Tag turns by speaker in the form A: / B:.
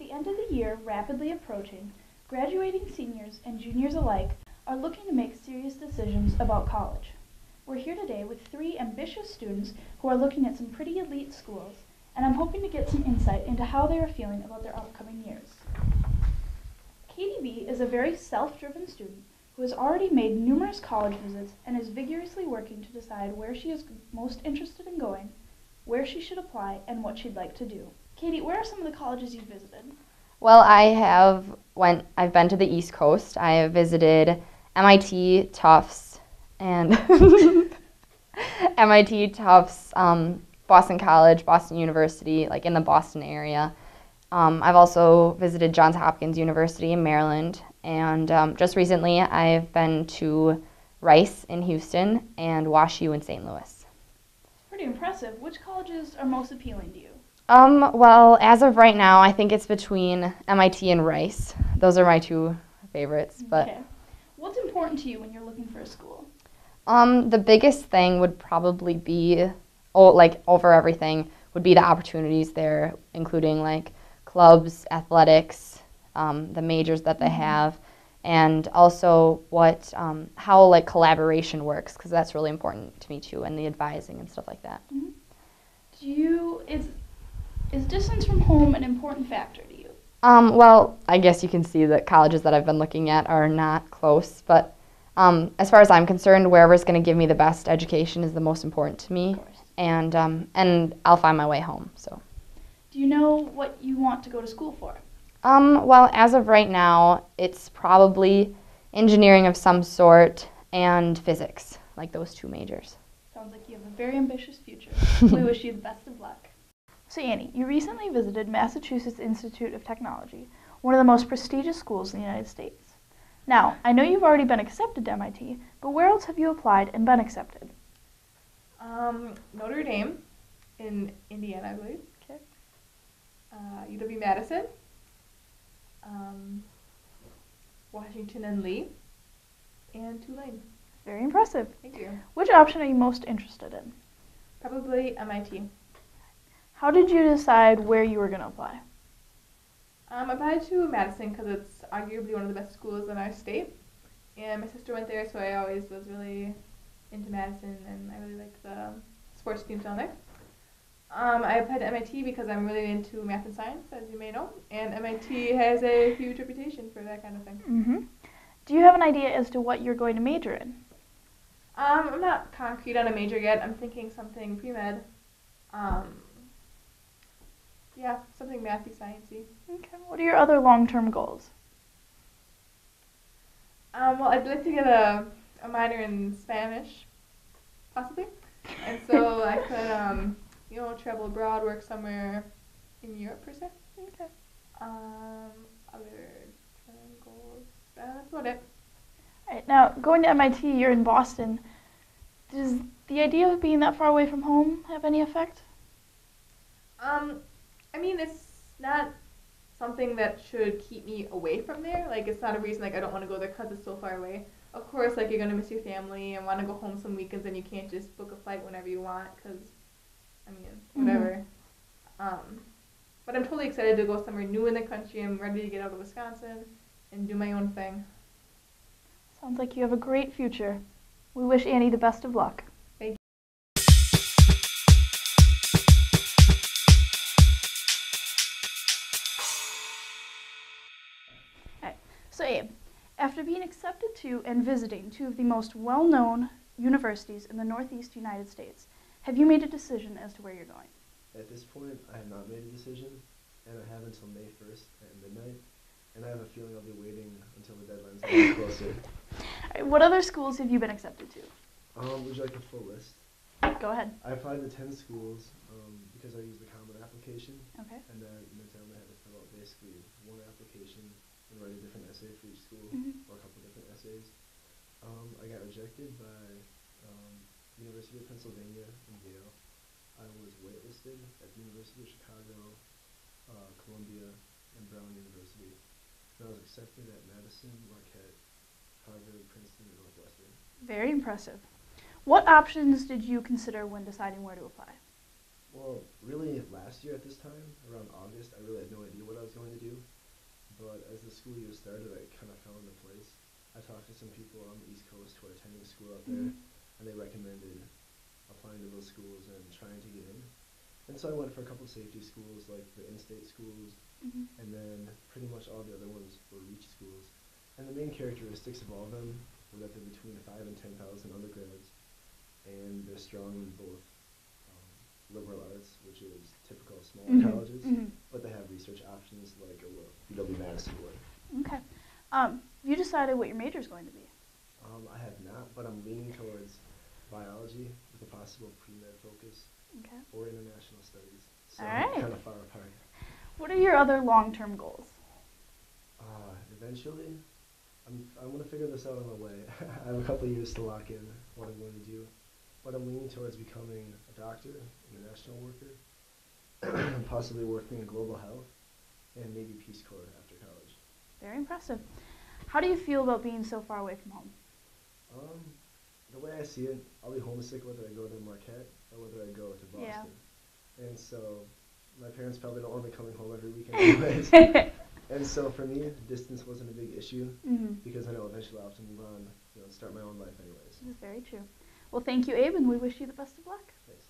A: the end of the year rapidly approaching, graduating seniors and juniors alike are looking to make serious decisions about college. We're here today with three ambitious students who are looking at some pretty elite schools, and I'm hoping to get some insight into how they are feeling about their upcoming years. Katie B is a very self-driven student who has already made numerous college visits and is vigorously working to decide where she is most interested in going, where she should apply, and what she'd like to do. Katie, where are some of the colleges you've visited?
B: Well, I've been to the East Coast. I have visited MIT, Tufts, and MIT, Tufts, Boston College, Boston University, like in the Boston area. I've also visited Johns Hopkins University in Maryland, and just recently I've been to Rice in Houston and WashU in St. Louis.
A: Pretty impressive. Which colleges are most appealing to you?
B: Well, as of right now, I think it's between MIT and Rice. Those are my two favorites. But
A: okay. What's important to you when you're looking for a school?
B: The biggest thing would probably be, over everything, would be the opportunities there, including like clubs, athletics, the majors that they have, and also how like collaboration works, because that's really important to me too, and the advising and stuff like that.
A: Mm-hmm. Is distance from home an important factor to you?
B: Well, I guess you can see that colleges that I've been looking at are not close, but as far as I'm concerned, wherever's going to give me the best education is the most important to me,
A: of course.
B: And I'll find my way home. So.
A: Do you know what you want to go to school for?
B: Well, as of right now, it's probably engineering of some sort and physics, like those two majors.
A: Sounds like you have a very ambitious future. We wish you the best of luck. So Annie, you recently visited Massachusetts Institute of Technology, one of the most prestigious schools in the United States. Now, I know you've already been accepted to MIT, but where else have you applied and been accepted?
C: Notre Dame in Indiana, I believe.
A: Okay.
C: UW-Madison, Washington and Lee, and Tulane.
A: Very impressive.
C: Thank you.
A: Which option are you most interested in?
C: Probably MIT.
A: How did you decide where you were going to apply?
C: I applied to Madison because it's arguably one of the best schools in our state, and my sister went there, so I always was really into Madison, and I really liked the sports teams down there. I applied to MIT because I'm really into math and science, as you may know, and MIT has a huge reputation for that kind of thing.
A: Mm-hmm. Do you have an idea as to what you're going to major in?
C: I'm not concrete on a major yet. I'm thinking something pre-med. Yeah, something mathy, sciencey.
A: Okay. What are your other long-term goals?
C: Well, I'd like to get a minor in Spanish, possibly, and so I could, travel abroad, work somewhere in Europe per se.
A: Okay.
C: Other term goals. That's about it.
A: All right. Now, going to MIT, you're in Boston. Does the idea of being that far away from home have any effect?
C: I mean, it's not something that should keep me away from there. Like, it's not a reason, like, I don't want to go there because it's so far away. Of course, like, you're going to miss your family and want to go home some weekends, and you can't just book a flight whenever you want because, whatever. But I'm totally excited to go somewhere new in the country. I'm ready to get out of Wisconsin and do my own thing.
A: Sounds like you have a great future. We wish Annie the best of luck.
C: Thank you.
A: So Abe, after being accepted to and visiting two of the most well-known universities in the Northeast United States, have you made a decision as to where you're going?
D: At this point, I have not made a decision, and I have until May 1st at midnight, and I have a feeline I'll be waiting until the deadline's a little closer.
A: All right, what other schools have you been accepted to?
D: Would you like a full list?
A: Go ahead.
D: I applied to 10 schools because I used the common application,
A: Okay.
D: and that meant I only had to fill out basically one application and write a different essay for each school, or a couple different essays. I got rejected by University of Pennsylvania and Yale. I was waitlisted at the University of Chicago, Columbia, and Brown University. And I was accepted at Madison, Marquette, Harvard, Princeton, and Northwestern.
A: Very impressive. What options did you consider when deciding where to apply?
D: Well, really, last year at this time, around August, I really had no idea what I was going to do. But as the school year started, I kind of fell into place. I talked to some people on the East Coast who are attending school out there,
A: Mhm.
D: and they recommended applying to those schools and trying to get in. And so I went for a couple of safety schools, like the in-state schools,
A: Mhm.
D: and then pretty much all the other ones were reach schools. And the main characteristics of all of them were that they're between 5 and 10,000 undergrads, and they're strong in both liberal arts, which is typical of smaller
A: Mhm.
D: colleges,
A: Mhm.
D: but they have research options like a UW-Madison would.
A: Okay. Have you decided what your major is going to be?
D: I have not, but I'm leaning towards biology with a possible pre-med focus
A: Okay.
D: or international studies. So
A: All right.
D: kind of far apart.
A: What are your other long-term goals?
D: Eventually, I'm gonna figure this out on the way. I have a couple years to lock in what I'm going to do, but I'm leaning towards becoming a doctor, international worker, possibly working in global health, and maybe Peace Corps after college.
A: Very impressive. How do you feel about being so far away from home?
D: Um, the way I see it, I'll be homesick whether I go to Marquette or whether I go to Boston.
A: Yeah.
D: And so my parents probably don't want me coming home every weekend anyways. And so for me, distance wasn't a big issue
A: Mm-hmm.
D: because I know eventually I'll have to move on, start my own life anyways.
A: This is very true. Well, thank you, Abe, and we wish you the best of luck.
D: Thanks.